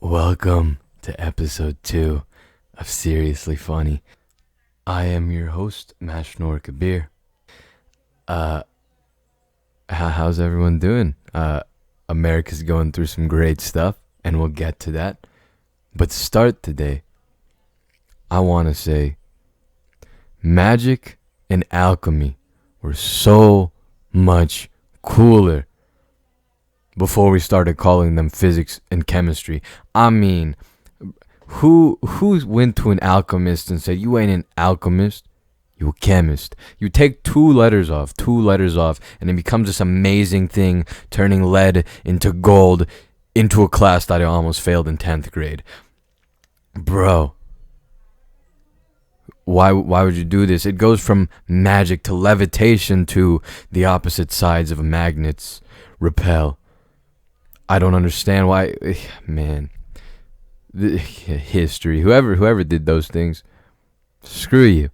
Welcome to episode 2 of Seriously Funny. I am your host, Mashnoor Kabir. How's everyone doing? America's going through some great stuff, and we'll get to that. But to start today, I want to say magic and alchemy were so much cooler before we started calling them physics and chemistry. I mean, who went to an alchemist and said, "You ain't an alchemist, you a chemist"? You take two letters off, and it becomes this amazing thing, turning lead into gold, into a class that I almost failed in 10th grade. Bro, why would you do this? It goes from magic to levitation to the opposite sides of magnets repel. I don't understand why, man. History. Whoever did those things, screw you.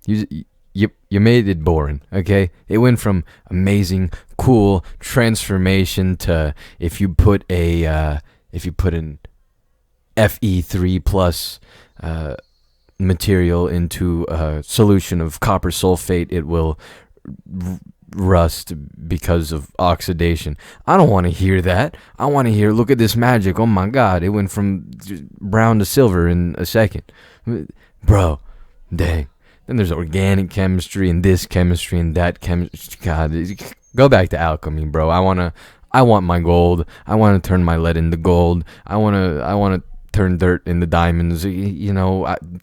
You made it boring. Okay, it went from amazing, cool transformation to if you put an Fe3 plus material into a solution of copper sulfate, it will rust because of oxidation. I don't want to hear that. I want to hear, look at this magic. Oh my God, it went from brown to silver in a second. Bro, dang. Then there's organic chemistry and this chemistry and that chemistry. God, go back to alchemy, bro. I want my gold. I want to turn my lead into gold. I want to turn dirt into diamonds.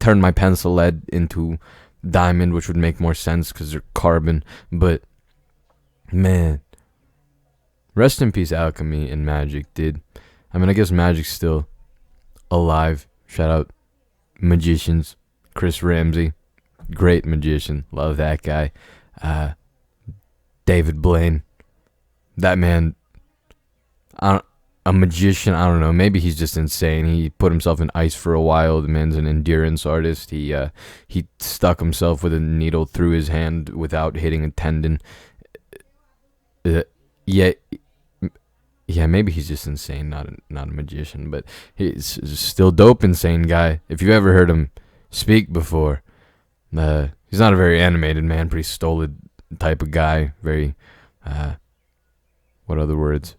Turn my pencil lead into diamond, which would make more sense because they're carbon. But man, rest in peace, alchemy and magic, dude. I mean, I guess magic's still alive. Shout out magicians. Chris Ramsey, great magician. Love that guy. David Blaine, that man, a magician. I don't know. Maybe he's just insane. He put himself in ice for a while. The man's an endurance artist. He stuck himself with a needle through his hand without hitting a tendon. Yeah, maybe he's just insane, not a magician, but he's still dope insane guy. If you ever heard him speak before, he's not a very animated man, pretty stolid type of guy, very, what other words?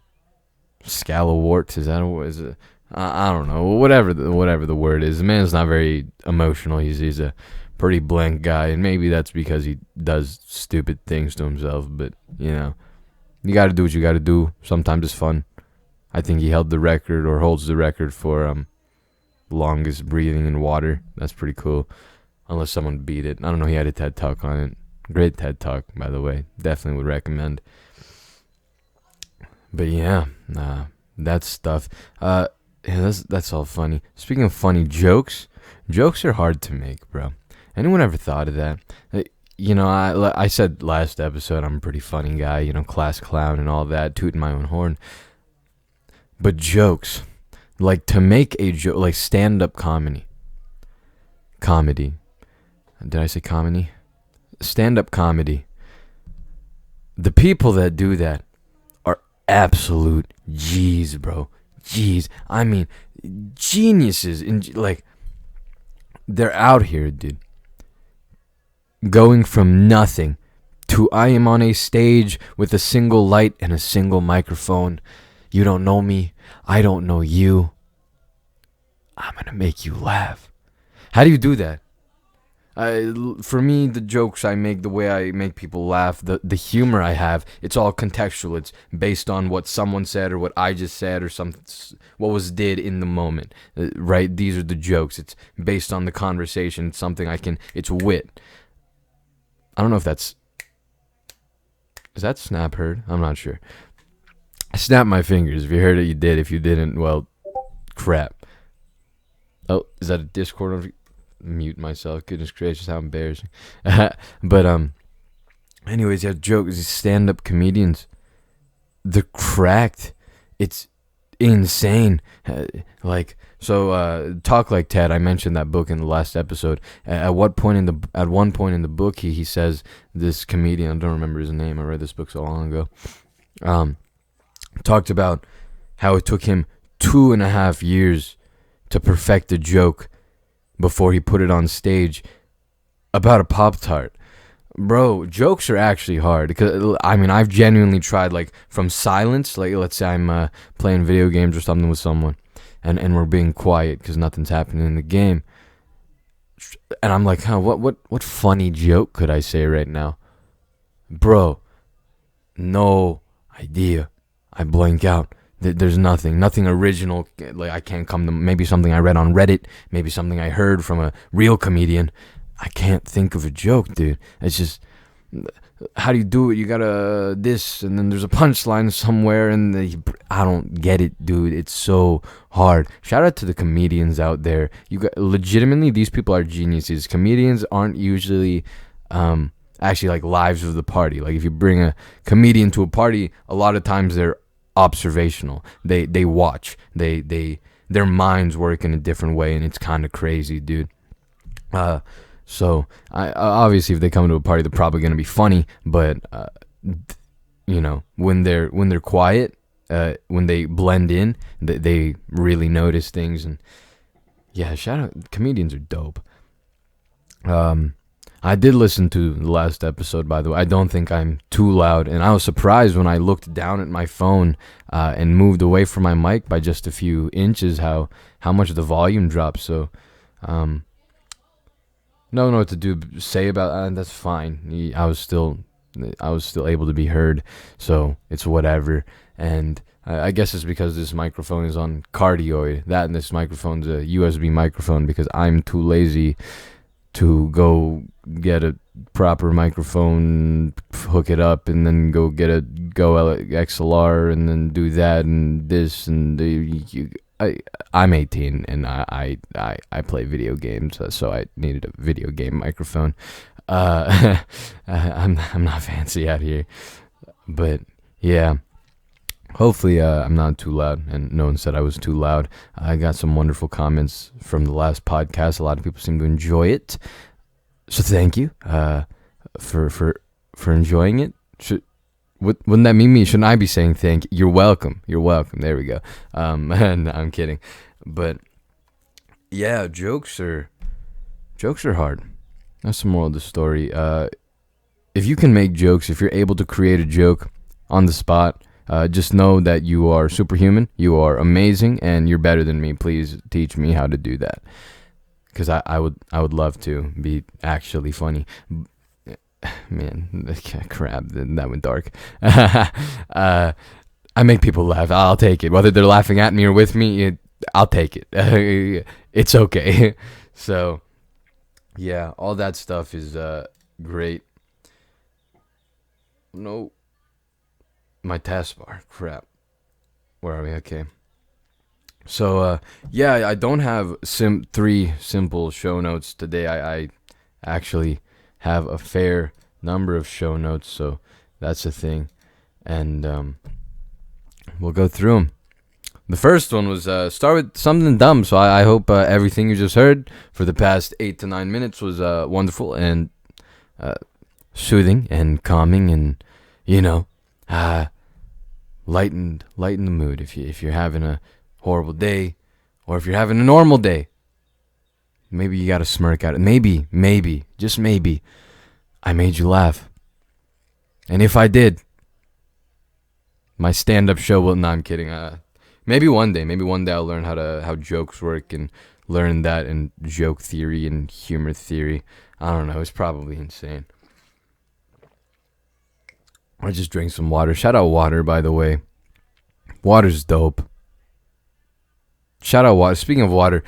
Scallowart, is that a word? I don't know, whatever the word is. The man's not very emotional, he's a pretty blank guy, and maybe that's because he does stupid things to himself, but, you gotta do what you gotta do. Sometimes it's fun. I think he held the record, or holds the record, for longest breathing in water. That's pretty cool. Unless someone beat it. I don't know, he had a TED Talk on it. Great TED Talk, by the way. Definitely would recommend. But yeah, that stuff. That's all funny. Speaking of funny jokes are hard to make, bro. Anyone ever thought of that? I said last episode I'm a pretty funny guy, class clown and all that, tooting my own horn. But jokes, like to make a joke, like stand-up comedy. Did I say comedy? Stand-up comedy. The people that do that are absolute G's, bro. G's. I mean, geniuses. They're out here, dude. Going from nothing to I am on a stage with a single light and a single microphone. You don't know me. I don't know you. I'm going to make you laugh. How do you do that? For me, the jokes I make, the way I make people laugh, the humor I have, it's all contextual. It's based on what someone said or what I just said or what was did in the moment. Right? These are the jokes. It's based on the conversation. It's something it's wit. I don't know if is that snap heard? I'm not sure. I snapped my fingers. If you heard it, you did. If you didn't, well, crap. Oh, is that a Discord? Mute myself. Goodness gracious, how embarrassing. But anyways, yeah, jokes. Stand-up comedians, they're cracked. It's insane. Talk Like Ted. I mentioned that book in the last episode. At one point in the book, he says, this comedian, I don't remember his name. I read this book so long ago. Talked about how it took him 2.5 years to perfect a joke before he put it on stage about a Pop-Tart. Bro, jokes are actually hard. Because I mean, I've genuinely tried, like, from silence. Like, let's say I'm playing video games or something with someone, and we're being quiet because nothing's happening in the game. And I'm like, what funny joke could I say right now? Bro, no idea. I blank out. There's nothing original. Like, I can't come to, maybe something I read on Reddit, maybe something I heard from a real comedian. I can't think of a joke, dude. It's just, how do you do it? You gotta this, and then there's a punchline somewhere, and I don't get it, dude. It's so hard. Shout out to the comedians out there. You got, legitimately, these people are geniuses. Comedians aren't usually actually like lives of the party. Like, if you bring a comedian to a party, a lot of times they're observational. They watch. Their minds work in a different way, and it's kind of crazy, dude. So obviously, if they come to a party, they're probably gonna be funny. But when they're quiet, when they blend in, they really notice things. And yeah, shout out, comedians are dope. I did listen to the last episode, by the way. I don't think I'm too loud, and I was surprised when I looked down at my phone and moved away from my mic by just a few inches how much the volume dropped. So don't know what to say about that's fine. I was still able to be heard, so it's whatever. And I guess it's because this microphone is on cardioid. That, and this microphone's a USB microphone because I'm too lazy to go get a proper microphone, hook it up, and then go get a XLR, and then do that and this and I'm 18 and I play video games, so I needed a video game microphone. I'm not fancy out here, but yeah. Hopefully I'm not too loud, and no one said I was too loud. I got some wonderful comments from the last podcast. A lot of people seem to enjoy it, so thank you for enjoying it. Wouldn't that mean me? Shouldn't I be saying thank you? You're welcome. You're welcome. There we go. No, I'm kidding. But yeah, jokes are hard. That's the moral of the story. If you can make jokes, if you're able to create a joke on the spot, just know that you are superhuman. You are amazing, and you're better than me. Please teach me how to do that, because I would love to be actually funny. Man, crap, that went dark. I make people laugh. I'll take it. Whether they're laughing at me or with me, I'll take it. It's okay. So, yeah, all that stuff is great. No, my taskbar. Crap. Where are we? Okay. So, yeah, I don't have 3 simple show notes today. I actually have a fair number of show notes, so that's a thing, and we'll go through them. The first one was start with something dumb, so I hope everything you just heard for the past 8 to 9 minutes was wonderful and soothing and calming, and lighten the mood if you're having a horrible day, or if you're having a normal day. Maybe you got to smirk at it. Maybe, just maybe, I made you laugh. And if I did, my stand-up show will... No, I'm kidding. Maybe one day I'll learn how jokes work and learn that and joke theory and humor theory. I don't know. It's probably insane. I just drank some water. Shout out water, by the way. Water's dope. Shout out water. Speaking of water...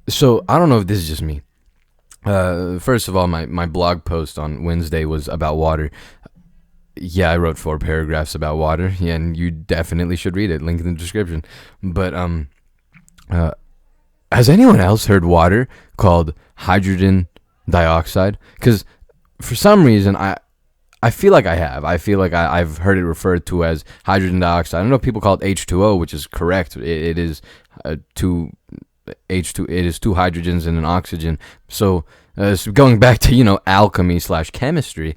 So, I don't know if this is just me. First of all, my blog post on Wednesday was about water. Yeah, I wrote 4 paragraphs about water. Yeah, and you definitely should read it. Link in the description. But, has anyone else heard water called hydrogen dioxide? Because for some reason, I feel like I have. I feel like I've heard it referred to as hydrogen dioxide. I don't know if people call it H2O, which is correct. It is it is 2 hydrogens and an oxygen. So So going back to, alchemy slash chemistry,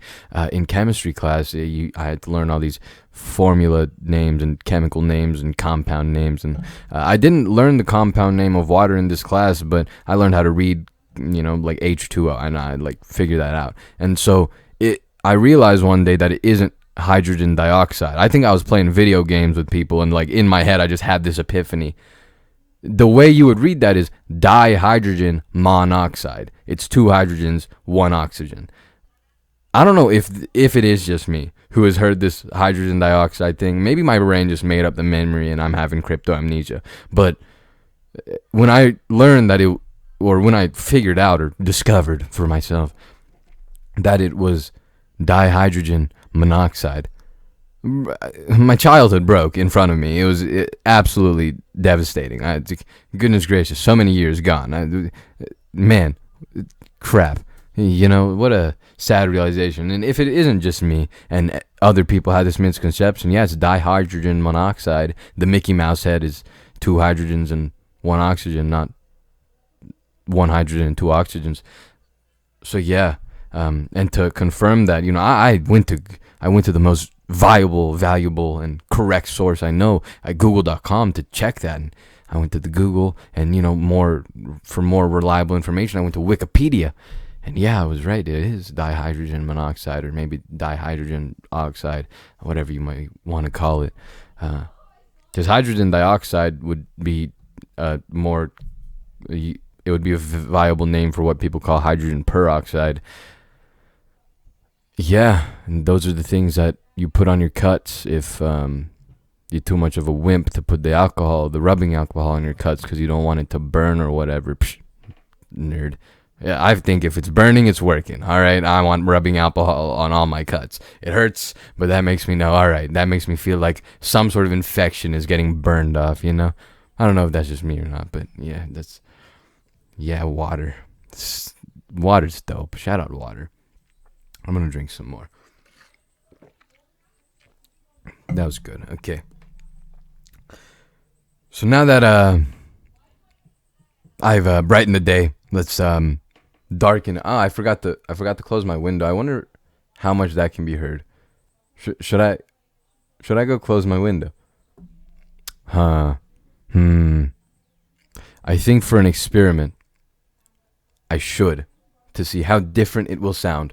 in chemistry class, I had to learn all these formula names and chemical names and compound names. And I didn't learn the compound name of water in this class, but I learned how to read, like H2O, and I like figured that out. And so I realized one day that it isn't hydrogen dioxide. I think I was playing video games with people, and like in my head, I just had this epiphany. The way you would read that is dihydrogen monoxide. It's 2 hydrogens, 1 oxygen. I don't know if it is just me who has heard this hydrogen dioxide thing. Maybe my brain just made up the memory and I'm having crypto amnesia. But when I learned that when I figured out or discovered for myself that it was dihydrogen monoxide, my childhood broke in front of me. It was absolutely devastating. Goodness gracious, so many years gone. Man, crap. What a sad realization. And if it isn't just me and other people have this misconception, it's dihydrogen monoxide. The Mickey Mouse head is 2 hydrogens and 1 oxygen, not 1 hydrogen and 2 oxygens. So and to confirm that, I went to the most viable, valuable, and correct source I know at Google.com to check that. And I went to the Google, and for more reliable information, I went to Wikipedia. And I was right. It is dihydrogen monoxide, or maybe dihydrogen oxide, whatever you might want to call it. Because hydrogen dioxide would be it would be a viable name for what people call hydrogen peroxide. And those are the things that you put on your cuts if you're too much of a wimp to put the rubbing alcohol on your cuts because you don't want it to burn or whatever. Psh, nerd. Yeah, I think if it's burning, it's working. All right, I want rubbing alcohol on all my cuts. It hurts, but that makes me know. All right, that makes me feel like some sort of infection is getting burned off. I don't know if that's just me or not, but water. Water's dope. Shout out water. I'm gonna drink some more. That was good. Okay. So now that I've brightened the day, let's darken. I forgot to close my window. I wonder how much that can be heard. Should I go close my window? I think for an experiment, I should, to see how different it will sound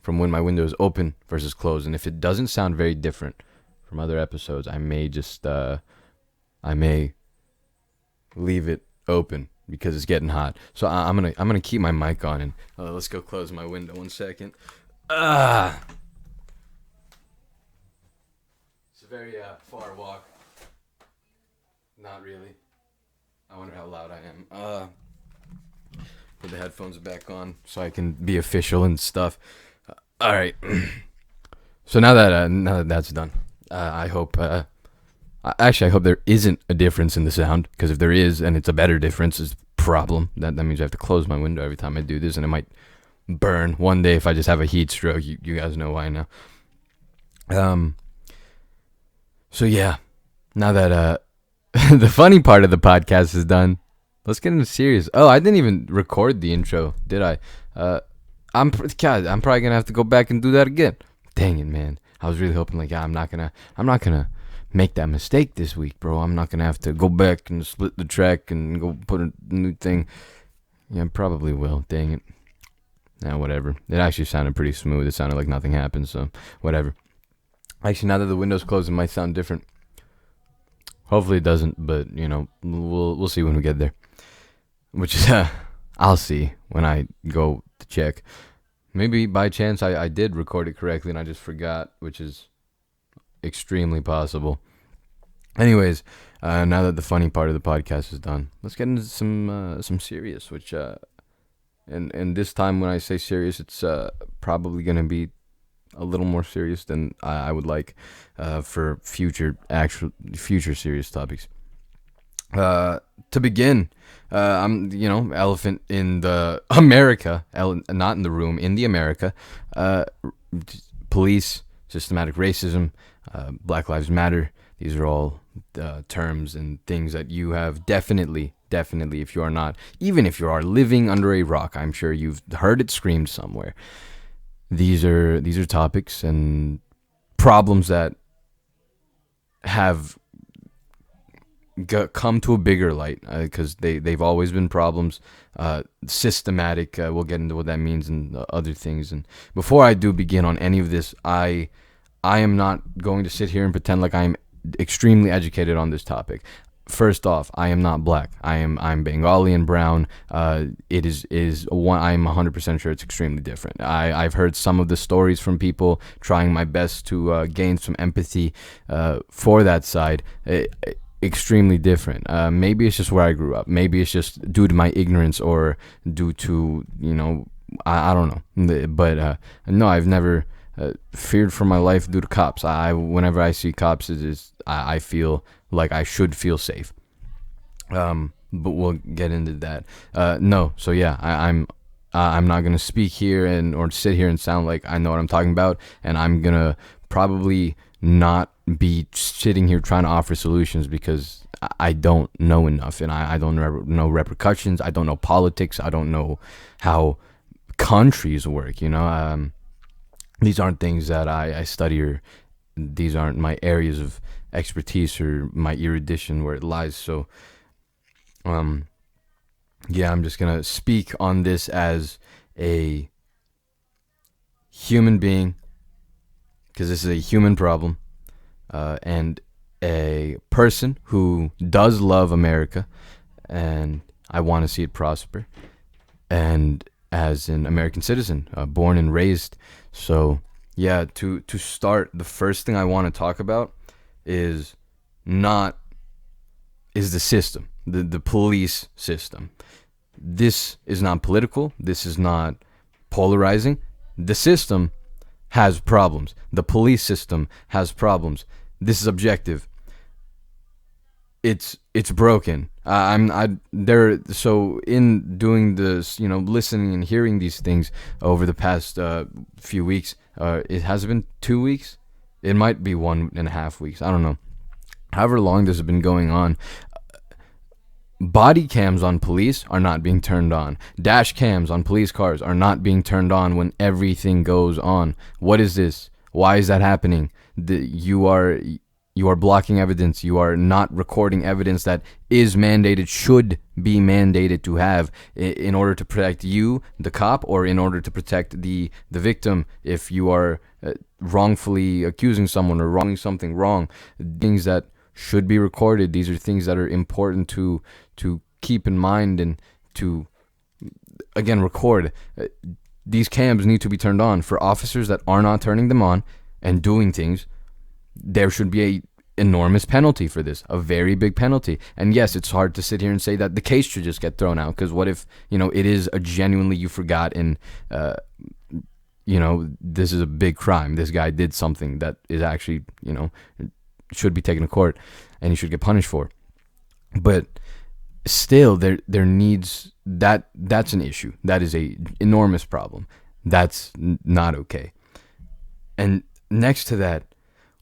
from when my window is open versus closed. And if it doesn't sound very different from other episodes, I may just leave it open because it's getting hot. So I'm gonna keep my mic on, and let's go close my window 1 second. It's a very far walk. Not really. I wonder how loud I am. Put the headphones back on so I can be official and stuff. All right. So now that that's done, I hope. Actually, I hope there isn't a difference in the sound, because if there is, and it's a better difference, is a problem. That means I have to close my window every time I do this, and it might burn one day if I just have a heat stroke. You guys know why now. So now that the funny part of the podcast is done, let's get into serious. Oh, I didn't even record the intro, did I? I'm probably gonna have to go back and do that again. Dang it, man! I was really hoping I'm not gonna make that mistake this week, bro. I'm not gonna have to go back and split the track and go put a new thing. I probably will. Dang it. Whatever. It actually sounded pretty smooth. It sounded like nothing happened, so whatever. Actually, now that the window's closed, it might sound different. Hopefully it doesn't, but we'll see when we get there. Which is I'll see when I go to check. Maybe by chance I did record it correctly and I just forgot, which is extremely possible. Anyways, now that the funny part of the podcast is done, let's get into some serious. Which and this time when I say serious, it's probably gonna be a little more serious than I would like for future serious topics. To begin, I'm elephant in the America, not in the room, in the America. Police, systematic racism, Black Lives Matter. These are all terms and things that you have definitely definitely, if you are not, even if you are living under a rock, I'm sure you've heard it screamed somewhere. These are topics and problems that have come to a bigger light, because they've always been problems, systematic. We'll get into what that means and other things. And before I do begin on any of this, I am not going to sit here and pretend like I'm extremely educated on this topic. First off, I am not black. I'm Bengali and brown. It is one. I'm 100% sure it's extremely different. I've heard some of the stories from people, trying my best to gain some empathy for that side. Extremely different. Maybe it's just where I grew up. Maybe it's just due to my ignorance, or due to, I don't know. But no, I've never feared for my life due to cops. Whenever I see cops, I feel like I should feel safe. But we'll get into that. No, so yeah, I'm not gonna speak here or sit here and sound like I know what I'm talking about, and I'm gonna probably not be sitting here trying to offer solutions, because I don't know enough, and I don't know repercussions. I don't know politics. I don't know how countries work. These aren't things that I study, or these aren't my areas of expertise or my erudition where it lies. So, yeah, I'm just gonna speak on this as a human being, because this is a human problem, and a person who does love America, and I want to see it prosper, and as an American citizen, born and raised. So yeah, to start, the first thing I want to talk about is the system, the police system. This is not political. This is not polarizing. The system has problems. The police system has problems. This is objective. It's broken. So in doing this, listening and hearing these things over the past few weeks, it has been 2 weeks. It might be 1.5 weeks. I don't know. However long this has been going on, body cams on police are not being turned on. Dash cams on police cars are not being turned on when everything goes on. What is this? Why is that happening? You are blocking evidence. You are not recording evidence that is mandated, should be mandated to have, in order to protect you, the cop, or in order to protect the victim if you are wrongfully accusing someone or wronging something wrong. Things that should be recorded. These are things that are important to keep in mind and to, again, record. These cams need to be turned on. For officers that are not turning them on and doing things, there should be a enormous penalty for this, a very big penalty. And yes, it's hard to sit here and say that the case should just get thrown out, because what if, it is a genuinely, you forgot, and this is a big crime. This guy did something that is actually, should be taken to court, and he should get punished for. But still, there needs that's an issue. That is a enormous problem. That's not okay. And next to that,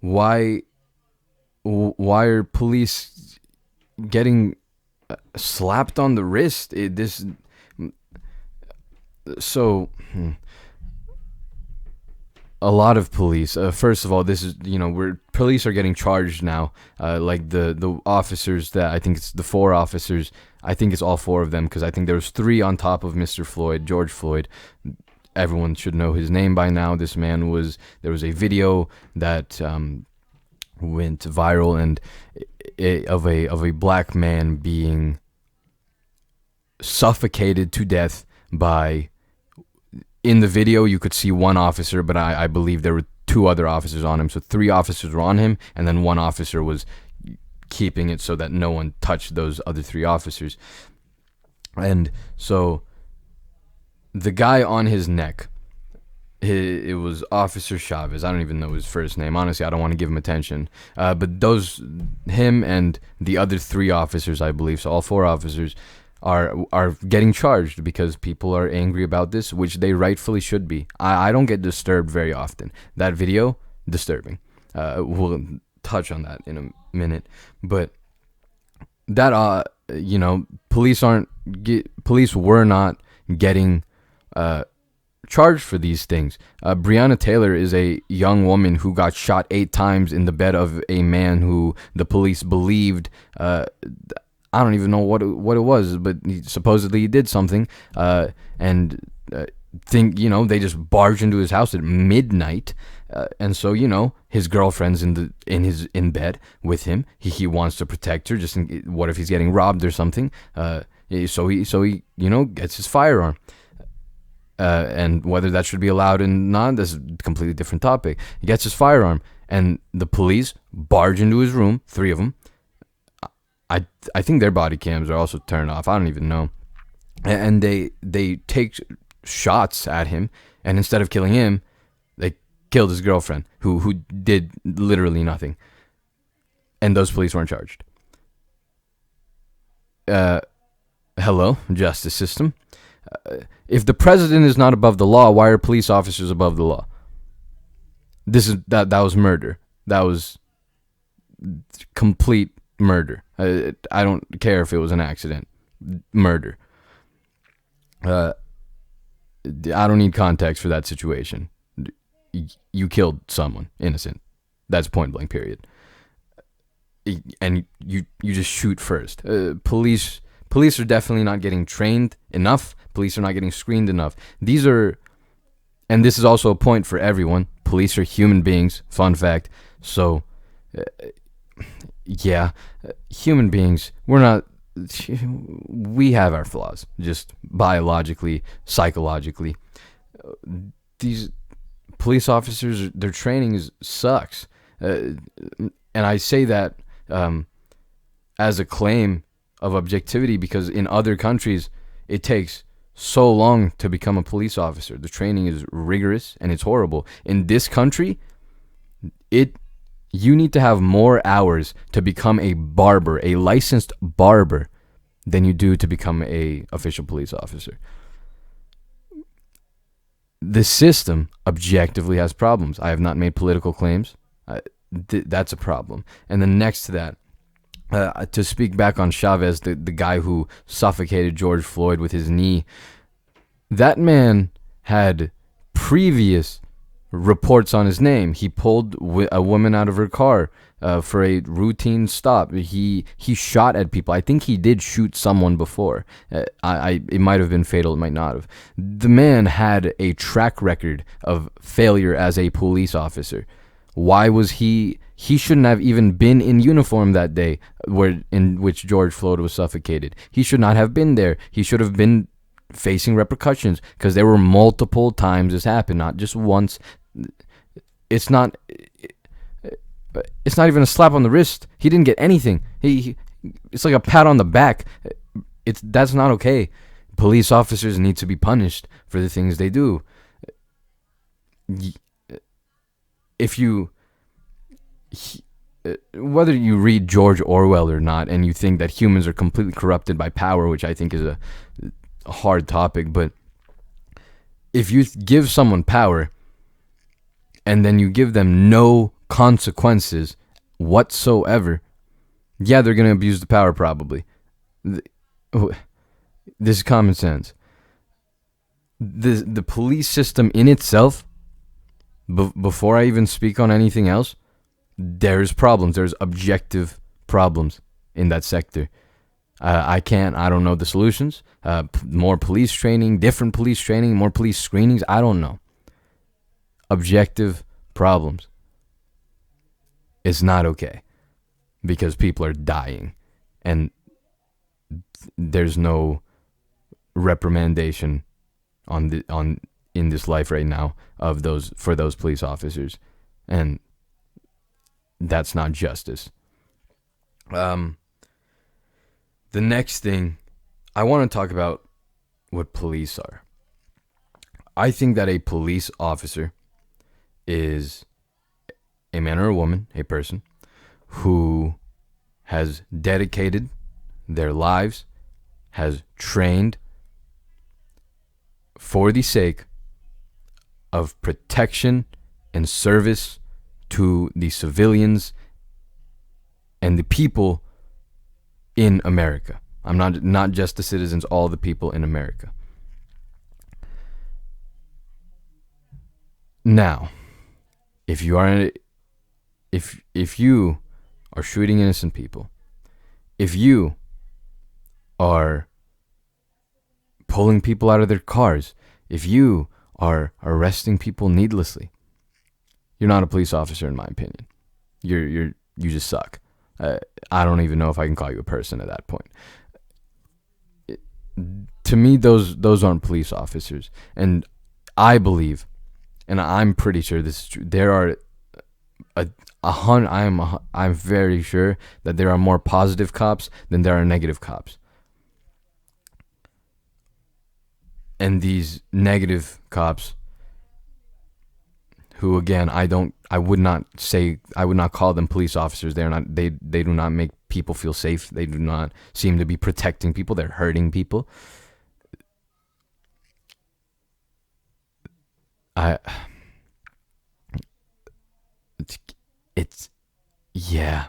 why are police getting slapped on the wrist? A lot of police. First of all, this is, where police are getting charged now. Like the officers that, I think it's the 4 officers. I think it's all 4 of them, because I think there was 3 on top of Mr. Floyd, George Floyd. Everyone should know his name by now. This man there was a video that went viral, and of a black man being suffocated to death by. In the video, you could see 1 officer, but I believe there were 2 other officers on him. So 3 officers were on him, and then 1 officer was keeping it so that no one touched those other 3 officers. And so the guy on his neck, it was Officer Chavez. I don't even know his first name. Honestly, I don't want to give him attention. But him and the other 3 officers, I believe, so all 4 officers, are getting charged because people are angry about this, which they rightfully should be. I don't get disturbed very often. That video, disturbing. We'll touch on that in a minute. But that police were not getting charged for these things. Breonna Taylor is a young woman who got shot 8 times in the bed of a man who the police believed, I don't even know what it was, but supposedly he did something, and they just barged into his house at midnight, and so his girlfriend's in bed with him. He wants to protect her. What if he's getting robbed or something? So he gets his firearm. And whether that should be allowed or not, that's a completely different topic. He gets his firearm, and the police barge into his room, 3 of them. I think their body cams are also turned off. I don't even know. And they take shots at him, and instead of killing him, they killed his girlfriend, who did literally nothing. And those police weren't charged. Hello, justice system. If the president is not above the law, why are police officers above the law? That was murder. That was complete murder. I don't care if it was an accident. Murder. I don't need context for that situation. You killed someone, innocent. That's point blank, period. And you just shoot first. Police are definitely not getting trained enough. Police are not getting screened enough. And this is also a point for everyone. Police are human beings. Fun fact. So, human beings. We have our flaws, just biologically, psychologically. These police officers, their training sucks. And I say that as a claim of objectivity, because in other countries it takes so long to become a police officer. The training is rigorous and it's horrible. In this country, you need to have more hours to become a barber, a licensed barber, than you do to become a official police officer. The system objectively has problems. I have not made political claims. That's a problem. And then next to that, to speak back on Chavez, the guy who suffocated George Floyd with his knee, that man had previous reports on his name. He pulled a woman out of her car for a routine stop. He shot at people. I think he did shoot someone before. It might have been fatal. It might not have. The man had a track record of failure as a police officer. Why was he shouldn't have even been in uniform that day in which George Floyd was suffocated. He should not have been there. He should have been facing repercussions, because there were multiple times this happened, not just once. It's not even a slap on the wrist. He didn't get anything. It's like a pat on the back. That's not okay. Police officers need to be punished for the things they do. Whether you read George Orwell or not, and you think that humans are completely corrupted by power, which I think is a hard topic, but if you give someone power and then you give them no consequences whatsoever, they're going to abuse the power probably. This is common sense. The police system in itself, before I even speak on anything else, there's problems. There's objective problems in that sector. I don't know the solutions. More police training, different police training, more police screenings. I don't know. Objective problems. It's not okay, because people are dying, and there's no reprimandation in this life right now for those police officers, and that's not justice. The next thing, I want to talk about what police are. I think that a police officer is a man or a woman, a person, who has dedicated their lives, has trained for the sake of protection and service to the civilians and the people in America. I'm not just the citizens, all the people in America. Now, if you are if you are shooting innocent people, if you are pulling people out of their cars, if you are arresting people needlessly, you're not a police officer, in my opinion. You just suck. I don't even know if I can call you a person at that point. To me, those aren't police officers, and I believe, and I'm pretty sure this is true. There are I'm very sure that there are more positive cops than there are negative cops. And these negative cops, who again I would not call them police officers. They do not make people feel safe. They do not seem to be protecting people. They're hurting people. It's yeah.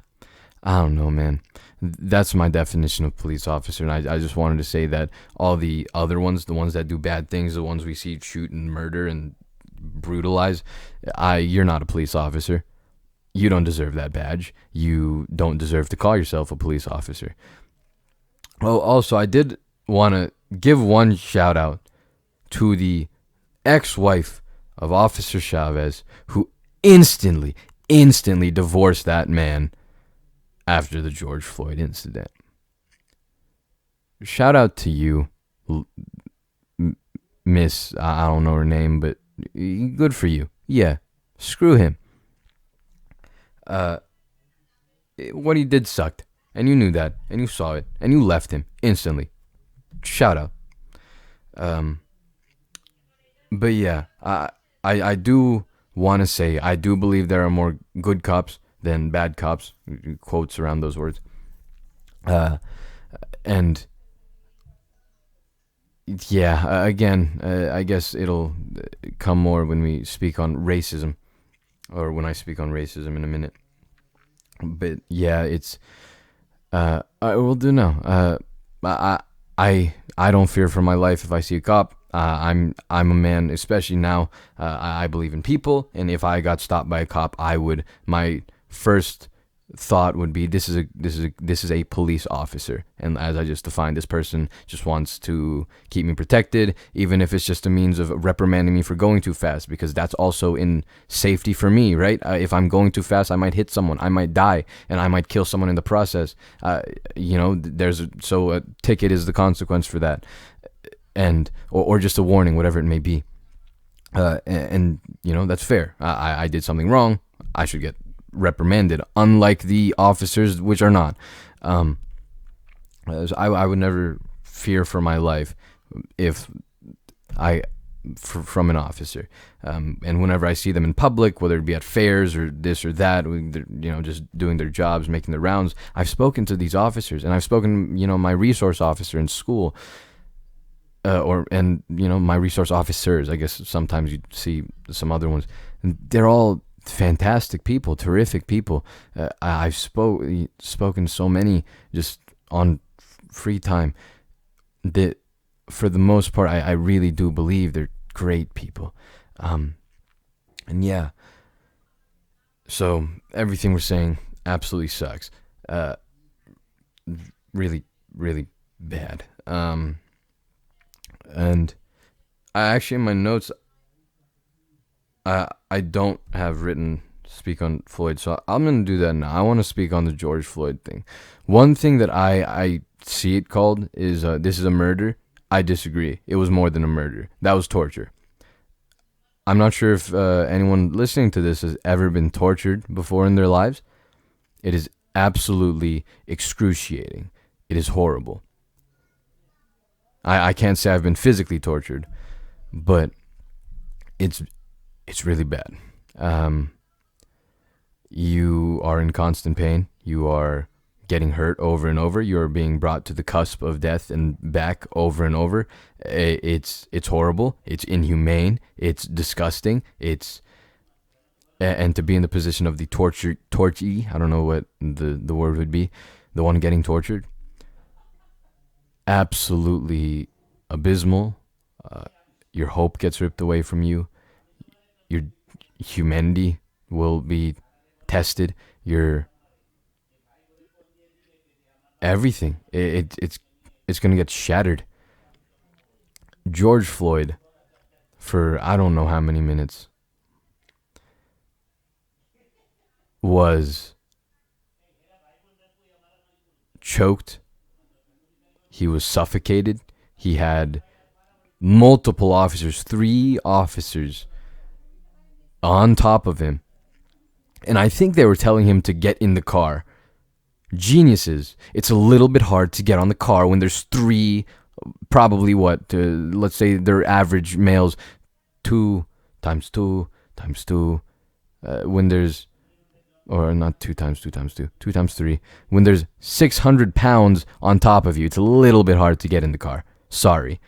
I don't know, man. That's my definition of police officer, and I just wanted to say that all the other ones, the ones that do bad things, the ones we see shoot and murder and brutalize, you're not a police officer. You don't deserve that badge. You don't deserve to call yourself a police officer. Oh, also, I did want to give one shout out to the ex-wife of Officer Chavez, who instantly divorced that man after the George Floyd incident. Shout out to you, Miss, I don't know her name, but good for you. Yeah, screw him. What he did sucked, and you knew that, and you saw it, and you left him instantly. Shout out. But yeah, I do want to say, I do believe there are more good cops than bad cops. Quotes around those words. And yeah, again, I guess it'll come more when we speak on racism, or when I speak on racism in a minute. But yeah, it's I will do now. I don't fear for my life if I see a cop. I'm a man, especially now. I believe in people, and if I got stopped by a cop, my first thought would be, this is a police officer, and as I just defined, this person just wants to keep me protected, even if it's just a means of reprimanding me for going too fast, because that's also in safety for me, right? If I'm going too fast, I might hit someone, I might die, and I might kill someone in the process. So a ticket is the consequence for that, and or just a warning, whatever it may be. And that's fair. I did something wrong. I should get reprimanded, unlike the officers, which are not. I would never fear for my life from an officer. And whenever I see them in public, whether it be at fairs or this or that, just doing their jobs, making their rounds, I've spoken to these officers, and I've spoken, my resource officer in school, my resource officers. I guess sometimes you see some other ones, and they're all fantastic people, terrific people. I've spoken to so many just on free time that, for the most part, I really do believe they're great people. And yeah, so everything we're saying absolutely sucks. Really, really bad. And I actually, in my notes, I don't have written speak on Floyd, so I'm going to do that now. I want to speak on the George Floyd thing. One thing that I see it called is, this is a murder. I disagree. It was more than a murder. That was torture. I'm not sure if anyone listening to this has ever been tortured before in their lives. It is absolutely excruciating. It is horrible. I can't say I've been physically tortured, but it's really bad. You are in constant pain. You are getting hurt over and over. You are being brought to the cusp of death and back over and over. It's horrible. It's inhumane. It's disgusting. And to be in the position of the torturee, I don't know what the word would be, the one getting tortured. absolutely abysmal. Uh, your hope gets ripped away from you. Your humanity will be tested. Your everything. It's gonna get shattered. George Floyd, for I don't know how many minutes, was choked. He was suffocated. He had multiple officers, 3 officers on top of him. And I think they were telling him to get in the car. Geniuses. It's a little bit hard to get on the car when there's 3, probably let's say they're average males, 2 times 2 times 2. When there's, or not 2 times 2 times 2, 2 times 3. When there's 600 pounds on top of you, it's a little bit hard to get in the car. Sorry.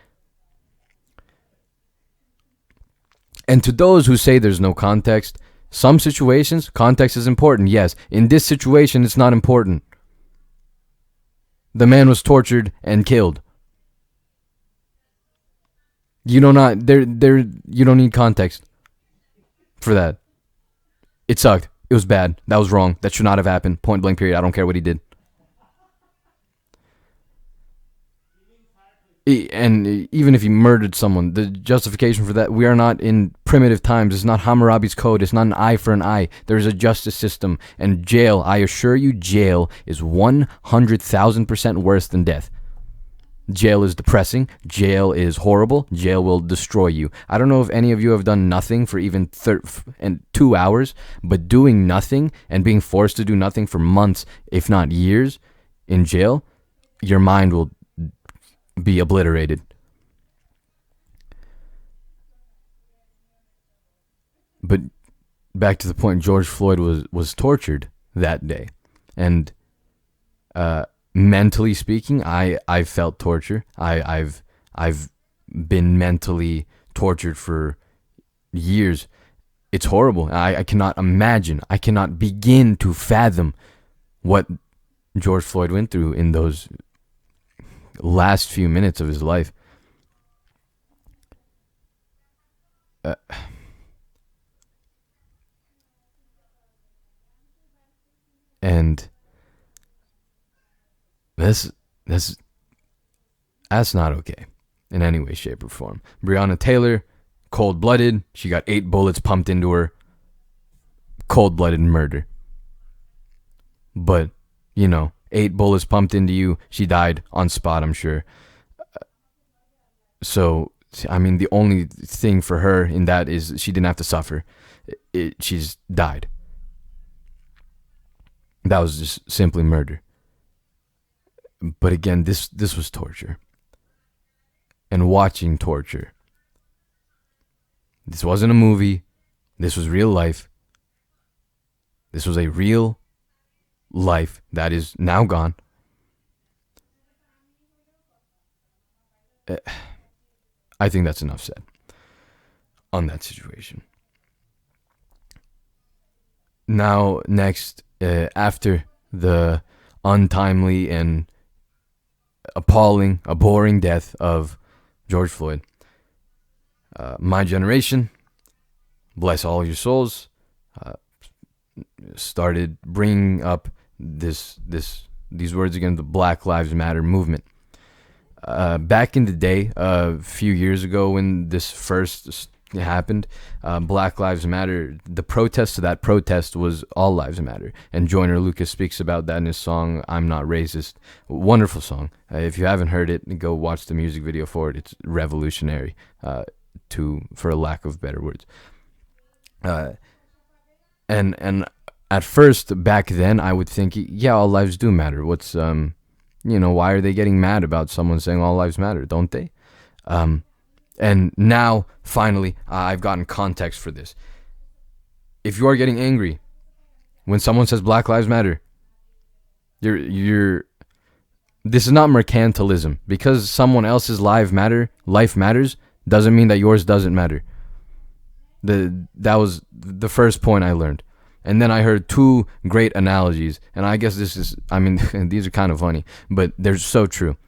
And to those who say there's no context, some situations, context is important. Yes. In this situation, it's not important. The man was tortured and killed. You don't need context for that. It sucked. It was bad. That was wrong. That should not have happened. Point blank period. I don't care what he did. And even if he murdered someone, the justification for that, we are not in primitive times. It's not Hammurabi's code. It's not an eye for an eye. There is a justice system. And jail, I assure you, jail is 100,000% worse than death. Jail is depressing. Jail is horrible. Jail will destroy you. I don't know if any of you have done nothing for even 2 hours, but doing nothing and being forced to do nothing for months, if not years, in jail, your mind will be obliterated. But back to the point, George Floyd was tortured that day, and mentally speaking, I felt torture. I've been mentally tortured for years. It's horrible. I cannot imagine. I cannot begin to fathom what George Floyd went through in those last few minutes of his life. And that's not okay in any way, shape, or form. Breonna Taylor, cold-blooded. She got 8 bullets pumped into her. Cold-blooded murder. But, 8 bullets pumped into you. She died on spot, I'm sure. So, I mean, the only thing for her in that is she didn't have to suffer. She's died. That was just simply murder. But again, this was torture. And watching torture. This wasn't a movie. This was real life. This was a real life that is now gone. I think that's enough said on that situation. Now, next, after the untimely and appalling, abhorring death of George Floyd, my generation, bless all your souls, started bringing up these words again, the Black Lives Matter movement. Back in the day, a few years ago when this first happened, Black Lives Matter, the protest to that protest was All Lives Matter. And Joyner Lucas speaks about that in his song, I'm Not Racist. Wonderful song. If you haven't heard it, go watch the music video for it. It's revolutionary, for a lack of better words. And at first, back then, I would think, yeah, all lives do matter. What's, why are they getting mad about someone saying all lives matter? Don't they? And now, finally, I've gotten context for this. If you are getting angry when someone says Black Lives Matter, you're. This is not mercantilism. Because someone else's life matters, doesn't mean that yours doesn't matter. That was the first point I learned. And then I heard 2 great analogies. And I guess these are kind of funny, but they're so true.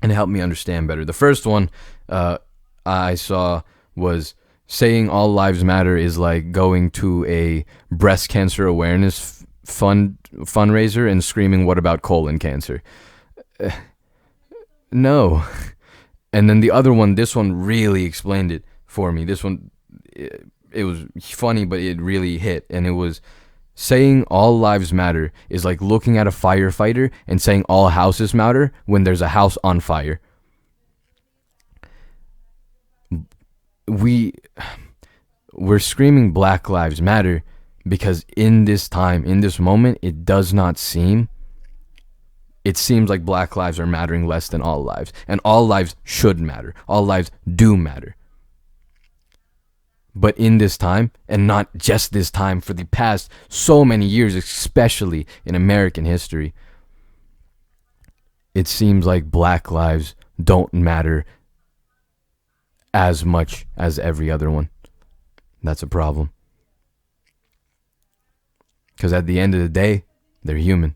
and help me understand better. The first one I saw was saying all lives matter is like going to a breast cancer awareness fundraiser and screaming, "What about colon cancer?" No. And then the other one, this one really explained it for me. This one, it was funny, but it really hit. And it was saying all lives matter is like looking at a firefighter and saying all houses matter when there's a house on fire. We're screaming Black Lives Matter because in this time, in this moment, it seems like Black lives are mattering less than all lives. And all lives should matter. All lives do matter. But in this time, and not just this time, for the past so many years, especially in American history, it seems like Black lives don't matter as much as every other one. That's a problem. Because at the end of the day, they're human.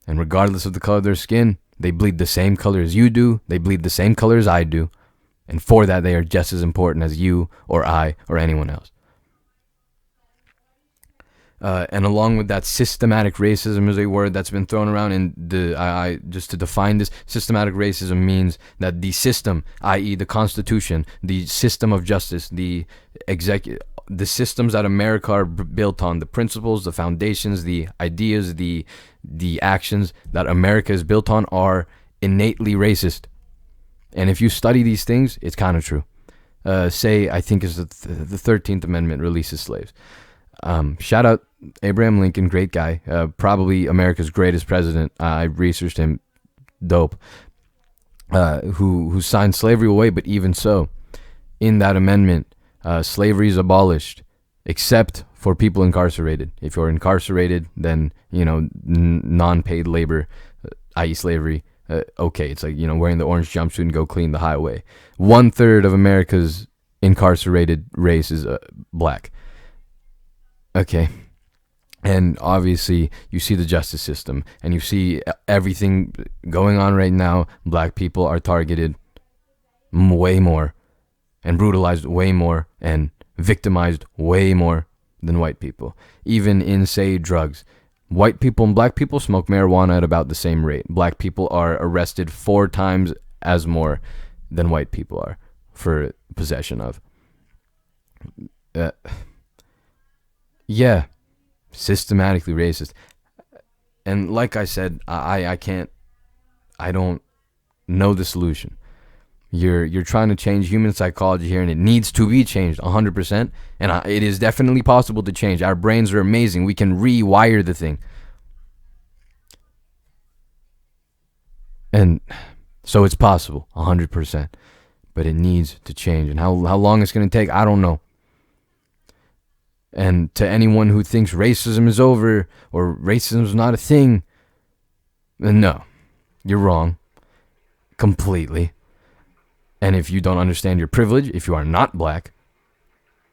And regardless of the color of their skin, they bleed the same color as you do. They bleed the same color as I do. And for that, they are just as important as you or I or anyone else. And along with that, systematic racism is a word that's been thrown around. And just to define this, systematic racism means that the system, i.e. the Constitution, the system of justice, the systems that America are built on, the principles, the foundations, the ideas, the actions that America is built on are innately racist. And if you study these things, it's kind of true. Say, I think it's the 13th Amendment releases slaves. Shout out Abraham Lincoln, great guy, probably America's greatest president. I researched him, dope. Who signed slavery away, but even so, in that amendment, slavery is abolished, except for people incarcerated. If you're incarcerated, then non-paid labor, i.e. slavery. Okay, it's like wearing the orange jumpsuit and go clean the highway. 1/3 of America's incarcerated race is black. Okay. And obviously, you see the justice system, and you see everything going on right now. Black people are targeted way more, and brutalized way more, and victimized way more than white people. Even in, say, drugs. White people and black people smoke marijuana at about the same rate. Black people are arrested 4 times as more than white people are for possession of. Yeah. Systematically racist. And like I said, I don't know the solution. You're trying to change human psychology here, and it needs to be changed 100%. And it is definitely possible to change. Our brains are amazing. We can rewire the thing. And so it's possible 100%. But it needs to change. And how long it's going to take, I don't know. And to anyone who thinks racism is over or racism is not a thing, no, you're wrong. Completely. And if you don't understand your privilege, if you are not black,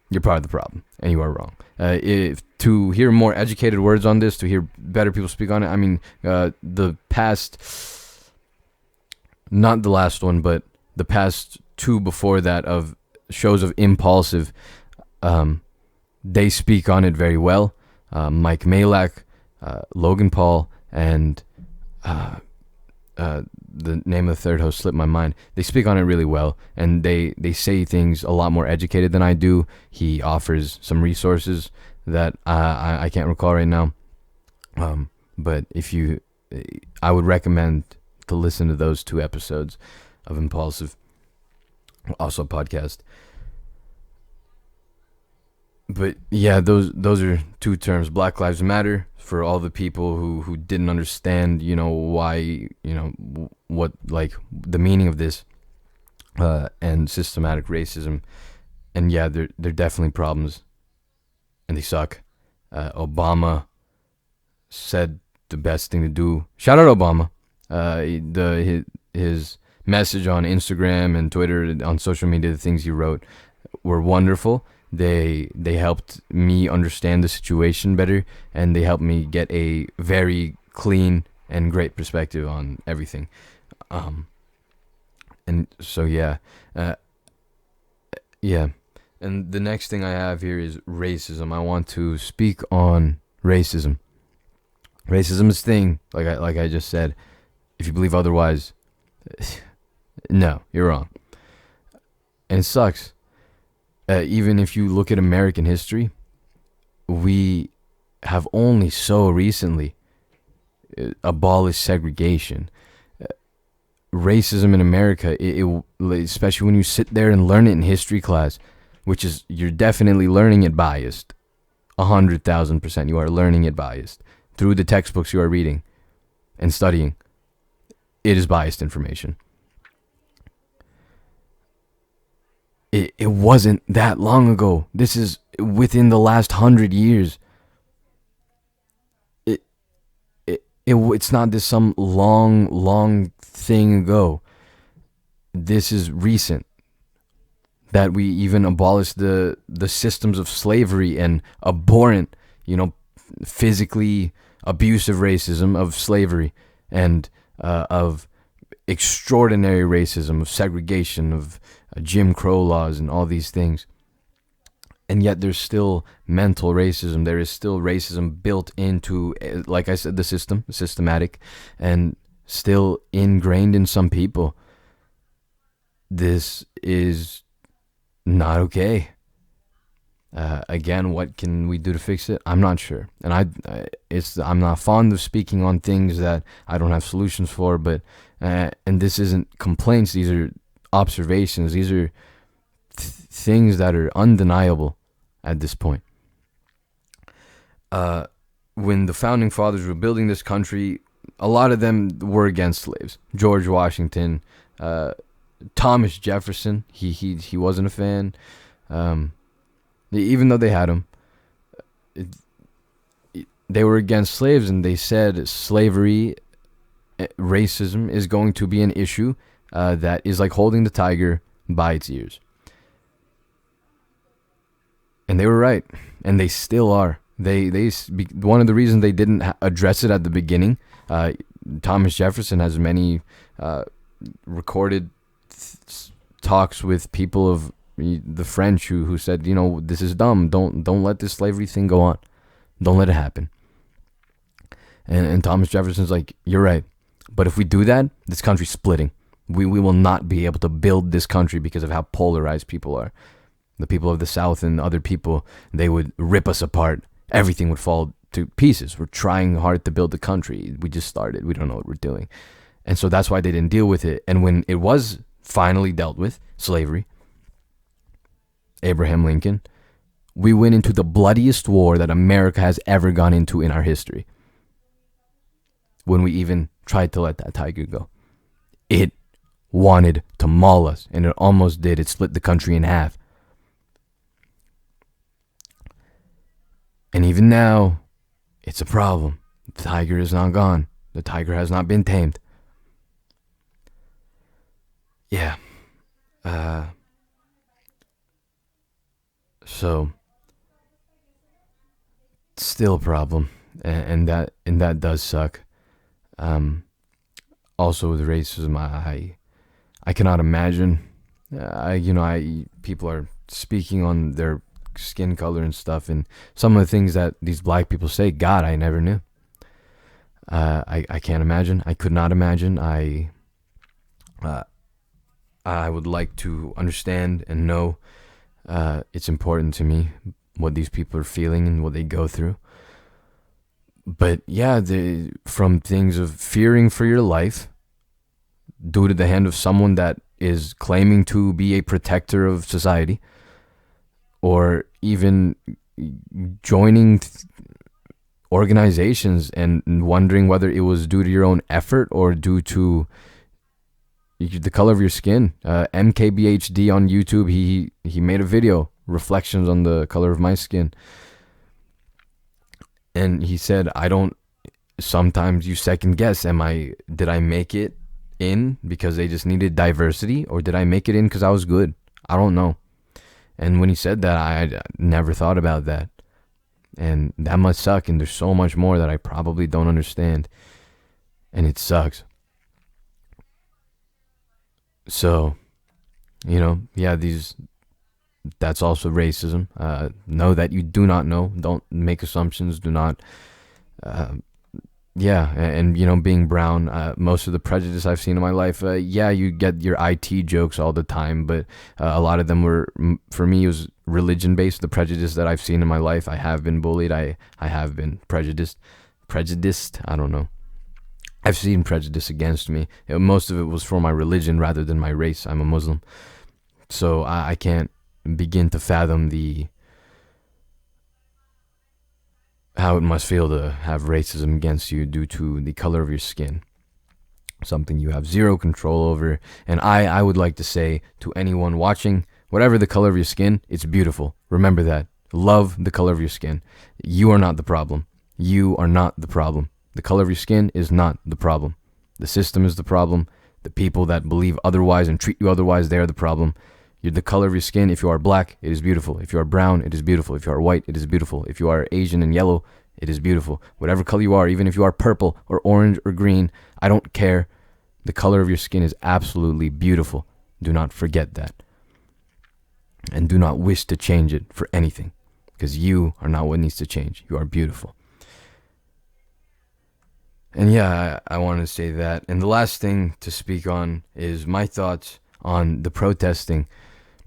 you're part of the problem, and you are wrong. If to hear more educated words on this, to hear better people speak on it, I mean, the past, not the last one, but the past 2 before that of shows of Impulsive, they speak on it very well. Mike Malak, Logan Paul, and the name of the third host slipped my mind. They speak on it really well, and they say things a lot more educated than I do. He offers some resources that I can't recall right now. But I would recommend to listen to those 2 episodes of Impulsive, also a podcast. But yeah, those are 2 terms. Black Lives Matter for all the people who didn't understand, why, what, like, the meaning of this, and systematic racism. And yeah, they're definitely problems, and they suck. Obama said the best thing to do. Shout out Obama. His message on Instagram and Twitter, on social media, the things he wrote were wonderful. They helped me understand the situation better, and they helped me get a very clean and great perspective on everything. And so yeah. And the next thing I have here is racism. I want to speak on racism. Racism is a thing, like I just said. If you believe otherwise, no, you're wrong. And it sucks. Even if you look at American history, we have only so recently abolished segregation. Racism in America, especially when you sit there and learn it in history class, which is, you're definitely learning it biased. 100,000% you are learning it biased. Through the textbooks you are reading and studying, it is biased information. It wasn't that long ago. This is within the last 100 years. It's not this some long thing ago. This is recent. That we even abolished the systems of slavery and abhorrent, physically abusive racism of slavery, and of extraordinary racism, of segregation, of Jim Crow laws and all these things. And yet there's still mental racism. There is still racism built into, like I said, the systematic, and still ingrained in some people. This is not okay. Again, what can we do to fix it? I'm not sure. And I'm not fond of speaking on things that I don't have solutions for, but and this isn't complaints. These are observations. These are things that are undeniable at this point. When the founding fathers were building this country, a lot of them were against slaves. George Washington, Thomas Jefferson, he wasn't a fan. Even though they had him, they were against slaves, and they said slavery, racism is going to be an issue that is like holding the tiger by its ears. And they were right, and they still are. One of the reasons they didn't address it at the beginning, Thomas Jefferson has many recorded talks with people of the French who said, this is dumb. Don't let this slavery thing go on. Don't let it happen. And Thomas Jefferson's like, you're right. But if we do that, this country's splitting. We will not be able to build this country because of how polarized people are. The people of the South and other people, they would rip us apart. Everything would fall to pieces. We're trying hard to build the country. We just started. We don't know what we're doing. And so that's why they didn't deal with it. And when it was finally dealt with, slavery, Abraham Lincoln, we went into the bloodiest war that America has ever gone into in our history. When we even tried to let that tiger go. It wanted to maul us, and it almost did. It split the country in half. And even now, it's a problem. The tiger is not gone. The tiger has not been tamed. Yeah. So, still a problem, and that does suck. Also with racism, I cannot imagine. People are speaking on their skin color and stuff, and some of the things that these black people say, God, I never knew. I can't imagine. I could not imagine. I would like to understand and know. It's important to me what these people are feeling and what they go through. But yeah, from things of fearing for your life due to the hand of someone that is claiming to be a protector of society, or even joining organizations and wondering whether it was due to your own effort or due to the color of your skin. MKBHD on YouTube, he made a video, reflections on the color of my skin. And he said, sometimes you second guess, did I make it in because they just needed diversity, or did I make it in because I was good? I don't know. And when he said that, I never thought about that. And that must suck, and there's so much more that I probably don't understand. and it sucks. So, that's also racism. Know that you do not know. Don't make assumptions. Do not. And being brown, most of the prejudice I've seen in my life, you get your IT jokes all the time, but a lot of them were, for me, it was religion based. The prejudice that I've seen in my life, I have been bullied. I have been prejudiced. I don't know. I've seen prejudice against me. Most of it was for my religion rather than my race. I'm a Muslim, so I can't begin to fathom how it must feel to have racism against you due to the color of your skin. Something you have zero control over. And I would like to say to anyone watching, whatever the color of your skin, it's beautiful. Remember that. Love the color of your skin. You are not the problem. You are not the problem. The color of your skin is not the problem. The system is the problem. The people that believe otherwise and treat you otherwise, they are the problem. You're the color of your skin. If you are black, it is beautiful. If you are brown, it is beautiful. If you are white, it is beautiful. If you are Asian and yellow, it is beautiful. Whatever color you are, even if you are purple or orange or green, I don't care. The color of your skin is absolutely beautiful. Do not forget that. And do not wish to change it for anything, because you are not what needs to change. You are beautiful. And I want to say that. And the last thing to speak on is my thoughts on the protesting.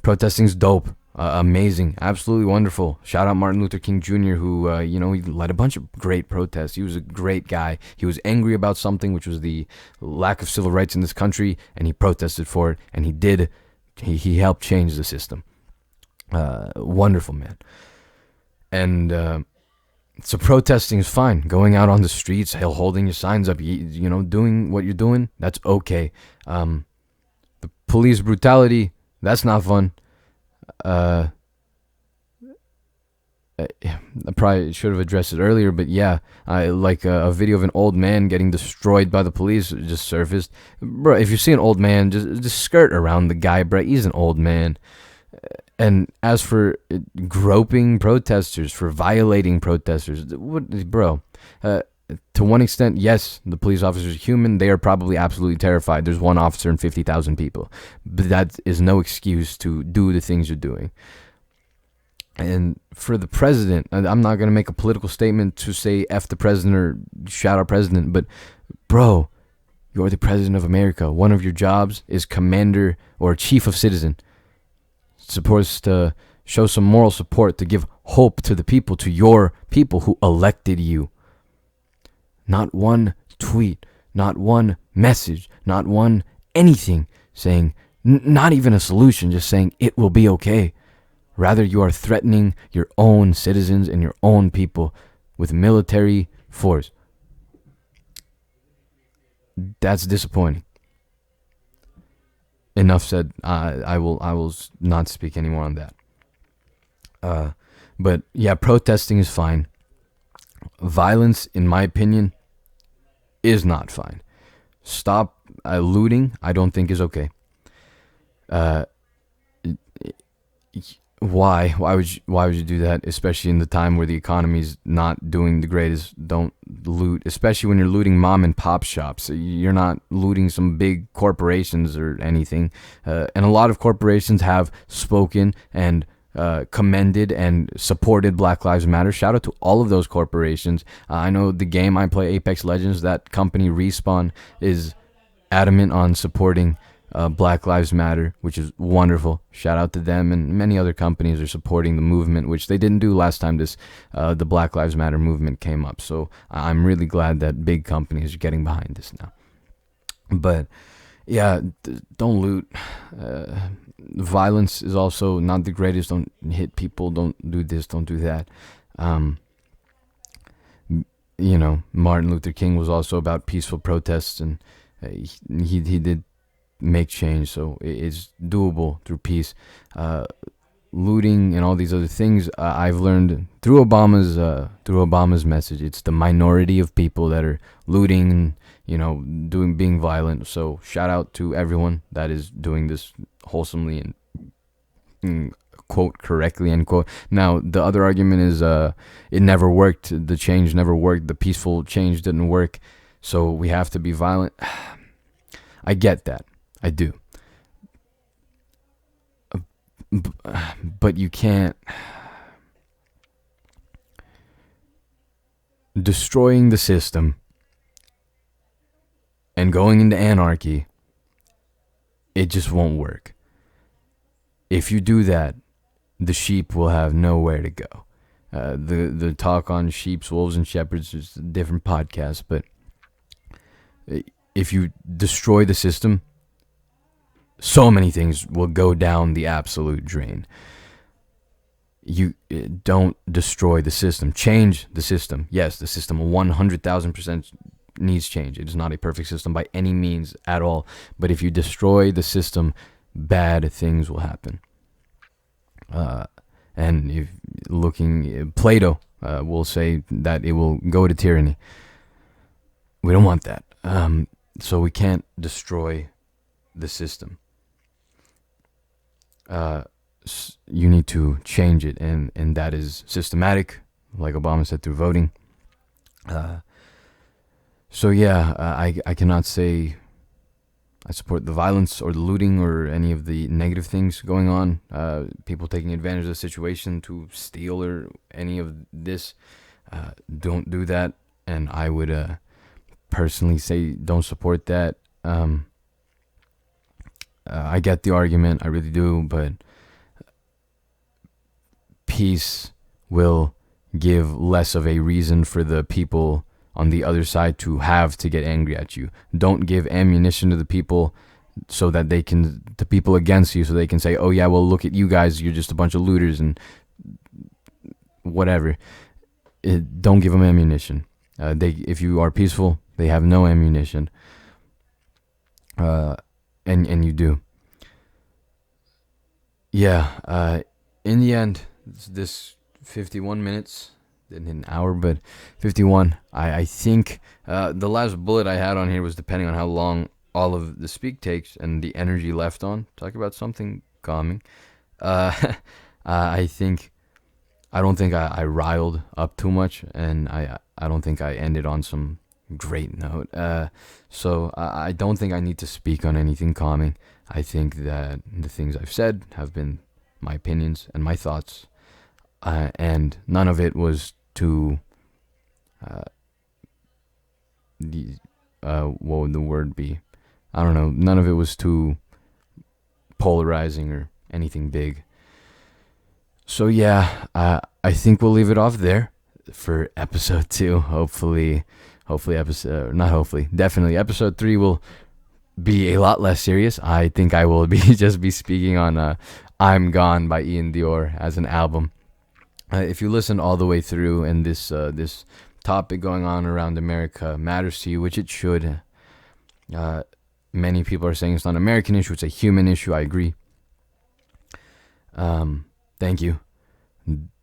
Protesting's dope, amazing, absolutely wonderful. Shout out Martin Luther King Jr., who, he led a bunch of great protests. He was a great guy. He was angry about something, which was the lack of civil rights in this country, and he protested for it, and he helped change the system. Wonderful, man. And so protesting is fine. Going out on the streets, holding your signs up, doing what you're doing, that's okay. The police brutality, that's not fun. I probably should have addressed it earlier, but I like a video of an old man getting destroyed by the police just surfaced. Bro, if you see an old man, just skirt around the guy, bro. He's an old man. And as for groping protesters, for violating protesters, bro, to one extent, yes, the police officers are human. They are probably absolutely terrified. There's one officer and 50,000 people. But that is no excuse to do the things you're doing. And for the president, I'm not going to make a political statement to say F the president or shout our president, but bro, you're the president of America. One of your jobs is commander or chief of citizen. Supposed to show some moral support, to give hope to the people, to your people who elected you. Not one tweet, not one message, not one anything saying, not even a solution, just saying it will be okay. Rather, you are threatening your own citizens and your own people with military force. That's disappointing. Enough said. I will not speak anymore on that. But protesting is fine. Violence, in my opinion, is not fine. Stop looting, I don't think is okay. Why would you do that, especially in the time where the economy's not doing the greatest? Don't loot, especially when you're looting mom and pop shops. You're not looting some big corporations or anything. And a lot of corporations have spoken and commended and supported Black Lives Matter. Shout out to all of those corporations. I know the game I play, Apex Legends, that company Respawn is adamant on supporting Black Lives Matter, which is wonderful. Shout out to them, and many other companies are supporting the movement, which they didn't do last time the Black Lives Matter movement came up. So I'm really glad that big companies are getting behind this now. But don't loot. Violence is also not the greatest. Don't hit people. Don't do this. Don't do that. Martin Luther King was also about peaceful protests, and he did make change, so it's doable through peace. Looting and all these other things, I've learned through Obama's message. It's the minority of people that are looting and being violent. So shout out to everyone that is doing this wholesomely and quote correctly, end quote. Now the other argument is it never worked. The change never worked. The peaceful change didn't work. So we have to be violent. I get that. I do. But you can't. Destroying the system and going into anarchy, it just won't work. If you do that, the sheep will have nowhere to go. The talk on sheeps, wolves, and shepherds is a different podcast, but if you destroy the system, so many things will go down the absolute drain. You don't destroy the system. Change the system. Yes, the system 100,000% needs change. It is not a perfect system by any means at all. But if you destroy the system, bad things will happen. And if Plato will say that it will go to tyranny. We don't want that. So we can't destroy the system. You need to change it, and that is systematic, like Obama said, through voting. So yeah, I cannot say I support the violence or the looting or any of the negative things going on. People taking advantage of the situation to steal or any of this. Don't do that, and I would personally say don't support that. I get the argument, I really do, but peace will give less of a reason for the people on the other side to have to get angry at you. Don't give ammunition to the people so that the people against you, so they can say, oh yeah, well look at you guys, you're just a bunch of looters and whatever. Don't give them ammunition. If you are peaceful, they have no ammunition. And you do. Yeah, in the end, this 51 minutes, didn't hit an hour, but 51. I think the last bullet I had on here was depending on how long all of the speak takes and the energy left on. Talk about something calming. I don't think I riled up too much, and I don't think I ended on some great note. So I don't think I need to speak on anything calming. I think that the things I've said have been my opinions and my thoughts, and none of it was to what would the word be? I don't know. None of it was too polarizing or anything big. So yeah, I think we'll leave it off there for episode 2. Definitely episode 3 will be a lot less serious. I think I will just be speaking on I'm Gone by Ian Dior as an album. If you listen all the way through and this topic going on around America matters to you, which it should, many people are saying it's not an American issue, it's a human issue. I agree. Thank you.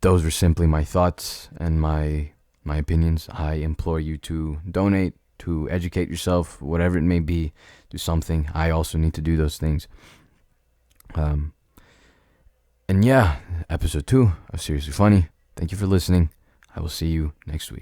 Those were simply my thoughts and my opinions. I implore you to donate, to educate yourself, whatever it may be. Do something. I also need to do those things. And yeah, episode 2 of Seriously Funny. Thank you for listening. I will see you next week.